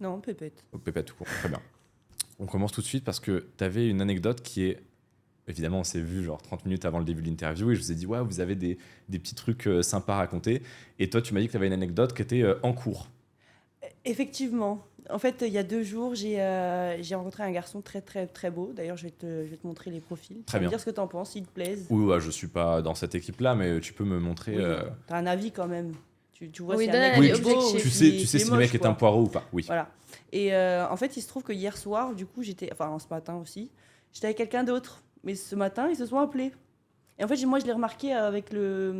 Non, pépette. Oh, pépette, tout court. Très bien. On commence tout de suite parce que tu avais une anecdote qui est... Évidemment, on s'est vu genre 30 minutes avant le début de l'interview et je vous ai dit, ouais, vous avez des petits trucs sympas à raconter. Et toi, tu m'as dit que tu avais une anecdote qui était en cours. Effectivement. En fait, il y a 2 jours, j'ai rencontré un garçon très, très, très beau. D'ailleurs, je vais te montrer les profils. Très Tu vas me bien. dire ce que tu en penses, s'ils te plaisent. Oui, ouais, je suis pas dans cette équipe-là, mais tu peux me montrer... Oui, tu as un avis quand même. Tu vois Oui, si donne un un mec avis est beau ou objectif. tu s'il sais est si le mec moche, est un quoi. poireau ou pas. Oui. Voilà. Et en fait, il se trouve que hier soir, du coup, enfin, ce matin aussi, j'étais avec quelqu'un d'autre. Mais ce matin, ils se sont appelés. Et en fait, moi, je l'ai remarqué avec le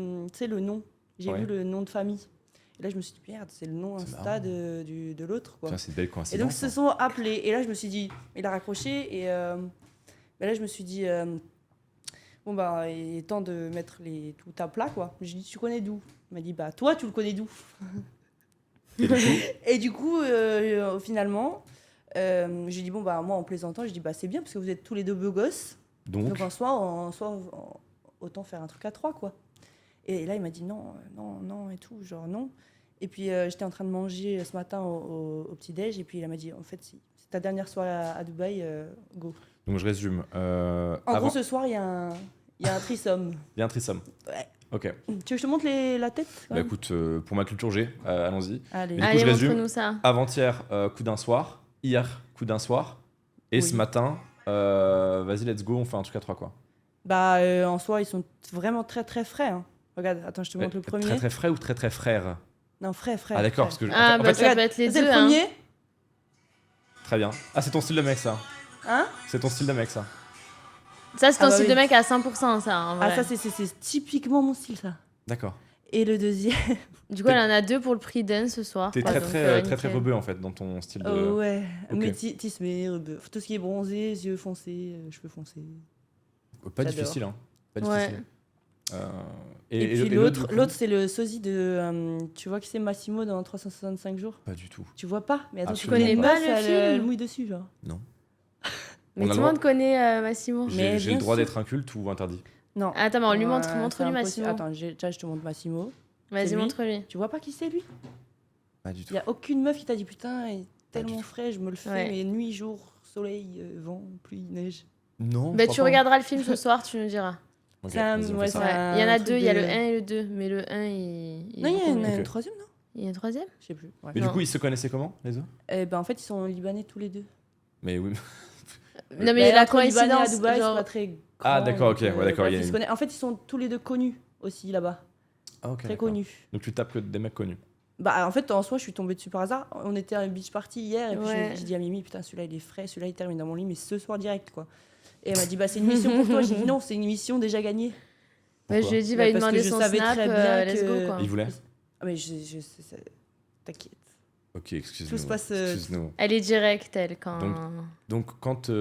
nom. J'ai Ouais. vu le nom de famille. Et là, je me suis dit, merde, c'est le nom C'est Insta marrant. de l'autre, quoi. Tiens, c'est une belle Et donc, coïncidence. ils se sont appelés. Et là, je me suis dit, il a raccroché. Et là, je me suis dit, bon, bah, il est temps de mettre tout à plat, quoi. J'ai dit, tu connais d'où? Il m'a dit, bah, toi, tu le connais d'où? Et du coup, finalement, j'ai dit, bon, bah, moi, en plaisantant, j'ai dit, bah, c'est bien parce que vous êtes tous les deux beaux gosses. Donc, Donc, autant faire un truc à 3, quoi. Et là, il m'a dit, non, et tout, genre, non. Et puis, j'étais en train de manger ce matin au petit-déj. Et puis, il m'a dit, en fait, si c'est ta dernière soirée à Dubaï, go. donc je résume. En gros, ce soir, il y a un threesome. Il y a un threesome. Ouais. Ok. Tu veux que je te montre la tête quand Bah même écoute, pour ma culture G, allons-y. Allez. Mais du coup, Allez, je résume. montre-nous ça. Avant-hier, coup d'un soir. Hier, coup d'un soir. Et Oui. ce matin, vas-y, let's go, on fait un truc à 3, quoi. Bah, en soi, ils sont vraiment très, très frais. Hein. Regarde, attends, je te montre le premier. Très très frais ou très très frère? Non, frais. Ah d'accord, parce frais. que... Ah, en bah fait, ça peut être les C'est deux. le Hein. premier. très bien. Ah, c'est ton style de mec, ça. Hein? C'est ton style de mec, ça. Ça, c'est Ah ton bah style oui. de mec à 100%, ça. En vrai. Ah, ça, c'est typiquement mon style, ça. D'accord. Et le deuxième. Du coup, elle en a 2 pour le prix d'un ce soir. T'es quoi, très donc, très très nickel. rebeu en fait dans ton style de... Oh, ouais. Ok. Mais tismé, tout ce qui est bronzé, yeux foncés, cheveux foncés. Pas J'adore. difficile, hein. Pas Ouais. difficile. Et puis du coup l'autre, c'est le sosie de. Tu vois qui c'est Massimo dans 365 jours? Pas du tout. Tu vois pas? Mais attends, tu Absolument connais pas. pas Le elle, film elle mouille dessus, genre. Non. Mais On a tout le le droit- monde connaît Massimo. Mais J'ai le bien droit sûr. d'être inculte ou interdit? Non. Attends, mais on lui Ouais, montre-lui c'est impossible. Massimo. Attends, déjà, je te montre Massimo. Vas-y, c'est lui. montre-lui. Tu vois pas qui c'est, lui? Pas du tout. Il y a aucune meuf qui t'a dit putain, il est Pas du tellement tout. frais, je me le fais, Ouais. mais nuit, jour, soleil, vent, pluie, neige. Non. Bah, je tu crois pas. regarderas le film ce soir, tu nous diras. Ok, C'est un- vas-y, on ouais, fait ça. c'est un Il y en a truc 2, il y a de- le 1 et le 2. Mais le 1, il Non, est il y beaucoup en mieux. a une Ok. troisième, non? Il y a un troisième? Je sais plus. Ouais. Mais Non. du coup, ils se connaissaient comment, les deux? En fait, ils sont libanais tous les deux. Mais oui. Non, mais la entre Libanais coïncidence, à Dubaï, genre... c'est pas très grand. Ah, d'accord, ok, donc, ouais, d'accord, bref, il y a ils se une- connaissent. En fait, ils sont tous les deux connus aussi là-bas. Ah, ok. Très d'accord. connus. Donc tu tapes que des mecs connus. Bah, en fait, en soi, je suis tombée dessus par hasard. On était à une beach party hier, et puis Ouais. j'ai dit à Mimi, putain, celui-là, il est frais, celui-là, il termine dans mon lit, mais ce soir direct, quoi. Et elle m'a dit, bah, c'est une mission pour toi. J'ai dit, non, c'est une mission déjà gagnée. Bah, je Pourquoi lui ai dit, Bah, va lui parce que demander je son savais snap, très bien let's que- go, quoi. Il voulait? Ah, mais t'inquiète. Ok, excuse-nous. Tout se passe, Excuse-nous. Elle est directe, elle, quand... Donc quand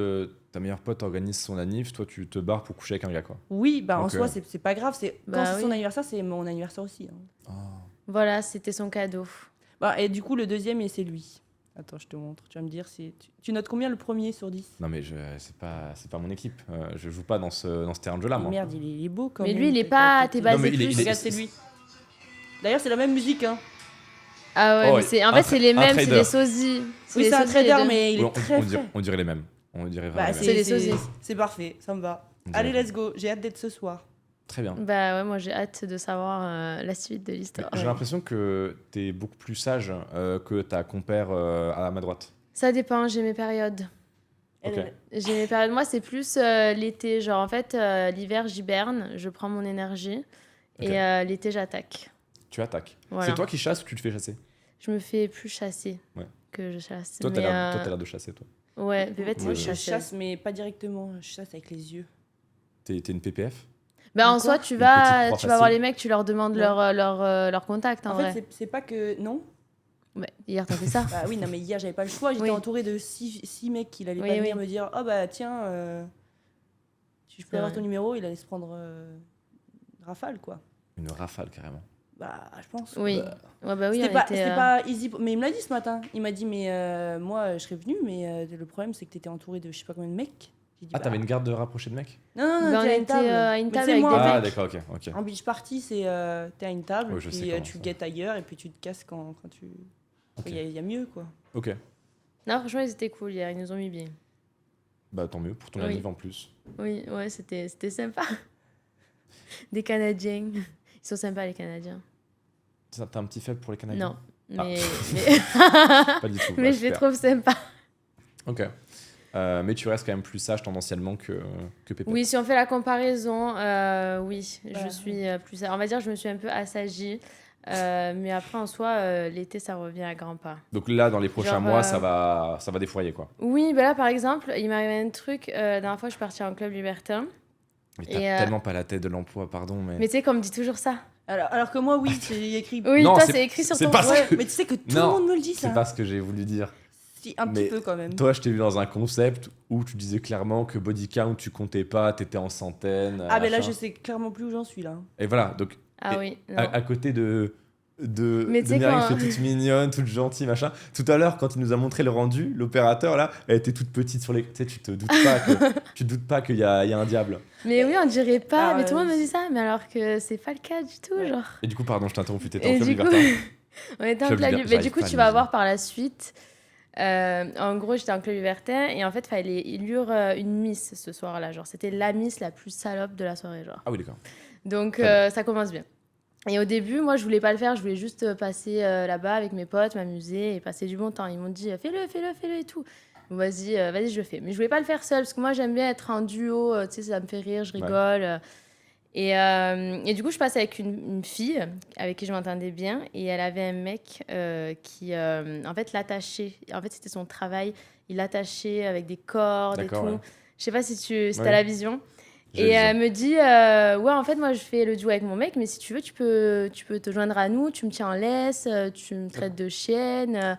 ta meilleure pote organise son anniv, toi tu te barres pour coucher avec un gars, quoi. Oui, bah, en Donc, soi, c'est pas grave. Quand Bah c'est son oui. anniversaire, c'est mon anniversaire aussi. Hein. Oh. Voilà, c'était son cadeau. Bah, et du coup, le deuxième, et c'est lui. Attends, je te montre. Tu vas me dire si. Tu notes combien le premier sur 10? Non mais c'est pas mon équipe. Je joue pas dans ce terrain de jeu là, moi. Merde, il est beau quand Mais même. lui, il est pas... T'es Non, basé mais il est- plus. il est- Regarde, c'est lui. D'ailleurs, c'est la même musique. Hein. Ah ouais, Oh, mais c'est... En un fait, c'est les un mêmes, c'est trader. des sosies. Oui, les c'est un sosies, les trader, deux. mais il est Ouais, très frais. on dirait les mêmes. On dirait Bah, vraiment les c'est mêmes. les sosies. C'est parfait, ça me va. On dirait Allez, les let's go. J'ai hâte d'être ce soir. Très bien. Bah ouais, moi, j'ai hâte de savoir la suite de l'histoire. J'ai l'impression que t'es beaucoup plus sage que ta compère à ma droite. Ça dépend, j'ai mes périodes. Ok. J'ai mes périodes. Moi, c'est plus l'été. Genre, en fait, l'hiver, j'hiberne, je prends mon énergie. Ok. Et l'été, j'attaque. Tu attaques. Voilà. C'est toi qui chasses ou tu te fais chasser? Je me fais plus chasser Ouais. que je chasse. Toi, Mais, t'as l'air de chasser, toi. Ouais, Pépette, Moi, c'est je une chasse, chasseuse. mais pas directement. Je chasse avec les yeux. T'es une PPF? Bah, en Quoi soi, tu Une vas petite proie voir facile. les mecs, tu leur demandes Ouais. leur contact, en, En vrai. fait, c'est pas que. Non. Ouais, hier, t'as fait ça. Bah oui, non, mais hier, j'avais pas le choix. J'étais Oui. entourée de 6 mecs qui allaient Oui, pas oui. venir me dire oh bah tiens, si je peux C'est avoir vrai. ton numéro, il allait se prendre une rafale, quoi. Une rafale, carrément. Bah, je pense. Oui. Ouais, bah oui, C'était on pas, était, c'était pas easy. Mais il me l'a dit ce matin. Il m'a dit mais moi, je serais venue, mais le problème, c'est que t'étais entourée de je sais pas combien de mecs. J'ai dit, Ah, bah, t'avais une garde rapprochée de mecs? Non, non, non, Bah, on t'es à une était, table. à une Mais table tu sais, avec moi, des Ah, mecs. d'accord, ok. en beach party, c'est t'es à une table, Oui, je sais puis comment tu ça. guettes ailleurs, et puis tu te casses quand tu. Ok. Il y a mieux, quoi. Ok. Non, franchement, ils étaient cool hier, ils nous ont mis bien. Bah tant mieux, pour ton Oui. anniv en plus. Oui, ouais, c'était sympa. Des Canadiens. Ils sont sympas, les Canadiens. T'as un petit faible pour les Canadiens? Non, Ah. mais Pas du tout. mais bah, je les super. trouve sympas. Ok. Mais tu restes quand même plus sage tendanciellement que Pépé. Oui, si on fait la comparaison, oui, je Bah, suis plus... On va dire que je me suis un peu assagie. Mais après, en soi, l'été, ça revient à grands pas. Donc là, dans les prochains Genre, mois, ça va défoyer, quoi. Oui, bah là, par exemple, il m'est arrivé un truc. La dernière fois, je suis partie en club libertin. Mais t'as Et, tellement pas la tête de l'emploi, pardon, mais... Mais tu sais qu'on me dit toujours ça. Alors que moi, oui, c'est écrit. Oui, Non, toi, c'est- c'est écrit sur c'est ton... pas ça. Ouais, mais tu sais que tout le Non, monde me le dit, C'est ça. pas ce que j'ai voulu dire. Si, un Mais petit peu quand même. Toi, je t'ai vu dans un concept où tu disais clairement que body count, tu comptais pas, t'étais en centaines. Ah, mais là, machin. je sais clairement plus où j'en suis, là. Et voilà, donc Ah Et- oui, non. à côté de Mais tu sais Myriam quand- qui est toute mignonne, toute gentille, machin. Tout à l'heure, quand il nous a montré le rendu, l'opérateur, là, elle était toute petite sur les... Tu sais, tu te doutes pas qu'il y a un diable. Mais oui, on dirait pas. Ah, mais tout le monde me ouais. dit ça, mais alors que c'est pas le cas du tout, Ouais. genre. Et du coup, pardon, je t'interromps, t'étais en Et club du coup, libertin. on était en Club club Liber- libertin. Mais j'arrive du coup, pas à tu vas l'imaginer. voir par la suite. En gros, j'étais en club libertin et en fait, il fallait élire une miss ce soir-là. Genre, c'était la miss la plus salope de la soirée, genre. Ah oui, d'accord. Donc, Très ça commence bien. Et au début, moi, je voulais pas le faire. Je voulais juste passer là-bas avec mes potes, m'amuser et passer du bon temps. Ils m'ont dit, fais-le et tout. Bon, vas-y, je le fais. Mais je voulais pas le faire seule parce que moi, j'aime bien être en duo. Tu sais, ça me fait rire, je Ouais. rigole. Et du coup, je passe avec une fille avec qui je m'entendais bien. Et elle avait un mec qui, en fait, l'attachait. En fait, c'était son travail. Il l'attachait avec des cordes et tout. D'accord, ouais. Je sais pas si t'as Ouais. la vision. J'ai Et vu ça. elle me dit, ouais, en fait, moi, je fais le duo avec mon mec, mais si tu veux, tu peux te joindre à nous, tu me tiens en laisse, tu me traites de chienne.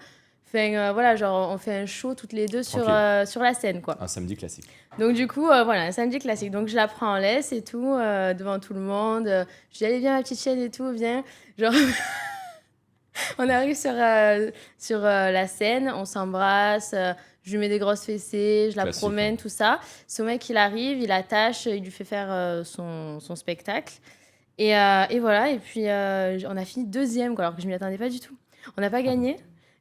Enfin, voilà, genre, on fait un show toutes les deux sur la scène, quoi. Un samedi classique. Donc, du coup, voilà, un samedi classique. Donc, je la prends en laisse et tout, devant tout le monde. Je dis, allez, viens, ma petite chienne et tout, viens. Genre, on arrive sur la scène, on s'embrasse. Je lui mets des grosses fessées, je la Classique, promène, hein. tout ça. Ce mec, il arrive, il attache, il lui fait faire son spectacle. Et voilà, et puis on a fini deuxième, quoi, alors que je m'y attendais pas du tout. On n'a pas gagné,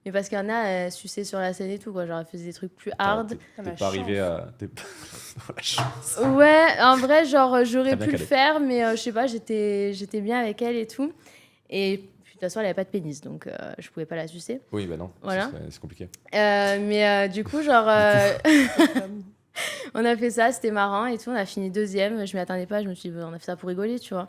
mais parce qu'il y en a sucé sur la scène et tout, quoi. Genre, elle faisait des trucs plus hard. Ah, T'es la pas arrivé chance. à... La chance. Ouais, en vrai, genre, j'aurais Très bien pu le calé. faire, mais je sais pas, j'étais bien avec elle et tout. Et puis, de toute façon, elle avait pas de pénis, donc je pouvais pas la sucer. Oui, bah non, Voilà. c'est compliqué. Mais du coup, genre, on a fait ça, c'était marrant et tout. On a fini deuxième, je m'y attendais pas, je me suis dit, on a fait ça pour rigoler, tu vois.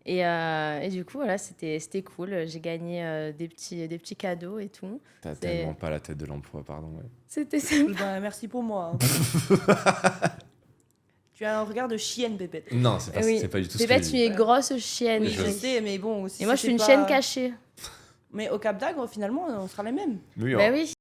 Et du coup, voilà, c'était cool. J'ai gagné des petits cadeaux et tout. T'as tellement pas la tête de l'emploi, pardon. Ouais. C'était sympa. Bah, merci pour moi. hein. Tu as un regard de chienne, Pépette. Non, c'est pas, Oui. c'est pas du tout ce que Bébête, j'ai tu dit. es grosse chienne. Oui, je- je sais, mais bon. Si Et moi, je suis c'était une pas- chienne cachée. Mais au Cap d'Agde, finalement, on sera les mêmes. Oui, Bah hein. oui.